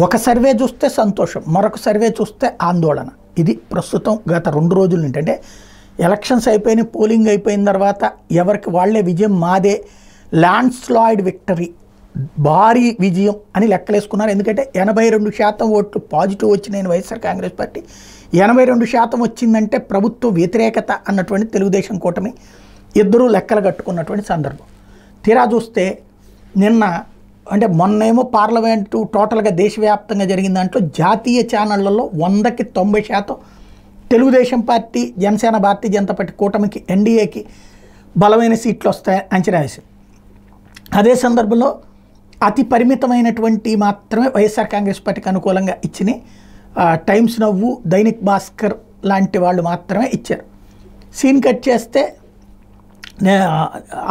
ఒక సర్వే చూస్తే సంతోషం, మరొక సర్వే చూస్తే ఆందోళన. ఇది ప్రస్తుతం గత 2 రోజుల నుండి. అంటే ఎలక్షన్స్ అయిపోయినాయి, పోలింగ్ అయిపోయిన తర్వాత ఎవరికి వాళ్లే విజయం మాదే, ల్యాండ్ స్లైడ్ విక్టరీ, భారీ విజయం అని లెక్కలేసుకున్నారు. ఎందుకంటే 82% ఓట్లు పాజిటివ్ వచ్చినాయి వైఎస్ఆర్ కాంగ్రెస్ పార్టీ. 82% వచ్చిందంటే ప్రభుత్వ వ్యతిరేకత అన్నటువంటి తెలుగుదేశం కూటమి ఇద్దరూ లెక్కలు కట్టుకున్నటువంటి సందర్భం. తీరా చూస్తే నిన్న అంటే మొన్నేమో పార్లమెంటు టోటల్గా దేశవ్యాప్తంగా జరిగిన దాంట్లో జాతీయ ఛానళ్లలో 100కి 90% తెలుగుదేశం పార్టీ, జనసేన, భారతీయ జనతా పార్టీ కూటమికి, ఎన్డీఏకి బలమైన సీట్లు వస్తాయని అంచనా వేసింది. అదే సందర్భంలో అతి పరిమితమైనటువంటి మాత్రమే వైఎస్ఆర్ కాంగ్రెస్ పార్టీకి అనుకూలంగా ఇచ్చినాయి. టైమ్స్ నవ్వు, దైనిక్ భాస్కర్ లాంటి వాళ్ళు మాత్రమే ఇచ్చారు. సీన్ కట్ చేస్తే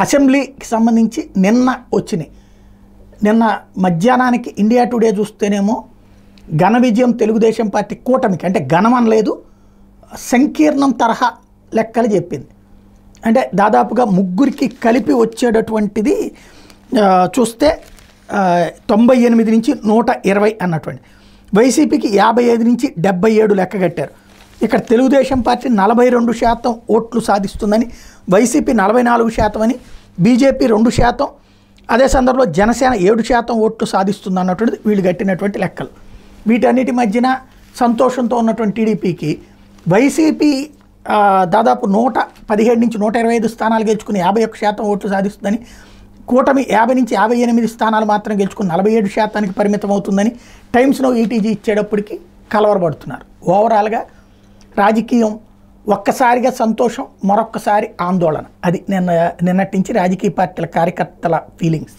అసెంబ్లీకి సంబంధించి నిన్న వచ్చినాయి. నిన్న మధ్యాహ్నానికి ఇండియా టుడే చూస్తేనేమో ఘన విజయం తెలుగుదేశం పార్టీ కూటమికి, అంటే ఘనం అనలేదు, సంకీర్ణం తరహా లెక్కలు చెప్పింది. అంటే దాదాపుగా ముగ్గురికి కలిపి వచ్చేటటువంటిది చూస్తే 98 నుంచి 120 అన్నటువంటి, వైసీపీకి 55 నుంచి 77 లెక్క కట్టారు. ఇక్కడ తెలుగుదేశం పార్టీ 42% ఓట్లు సాధిస్తుందని, వైసీపీ 44% అని, బీజేపీ 2%, అదే సందర్భంలో జనసేన 7% ఓట్లు సాధిస్తుంది అన్నటువంటిది వీళ్ళు కట్టినటువంటి లెక్కలు. వీటన్నిటి మధ్యన సంతోషంతో ఉన్నటువంటి టీడీపీకి వైసీపీ దాదాపు 117 నుంచి 125 స్థానాలు గెలుచుకుని 51% ఓట్లు సాధిస్తుందని, కూటమి 50 నుంచి 58 స్థానాలు మాత్రం గెలుచుకుని 47%కి పరిమితం అవుతుందని టైమ్స్ నౌ ఈటీజీ ఇచ్చేటప్పటికి కలవరపడుతున్నారు. ఓవరాల్గా రాజకీయం ఒక్కసారిగా సంతోషం, మరొక్కసారి ఆందోళన. అది నిన్నటి నుంచి రాజకీయ పార్టీల కార్యకర్తల ఫీలింగ్స్.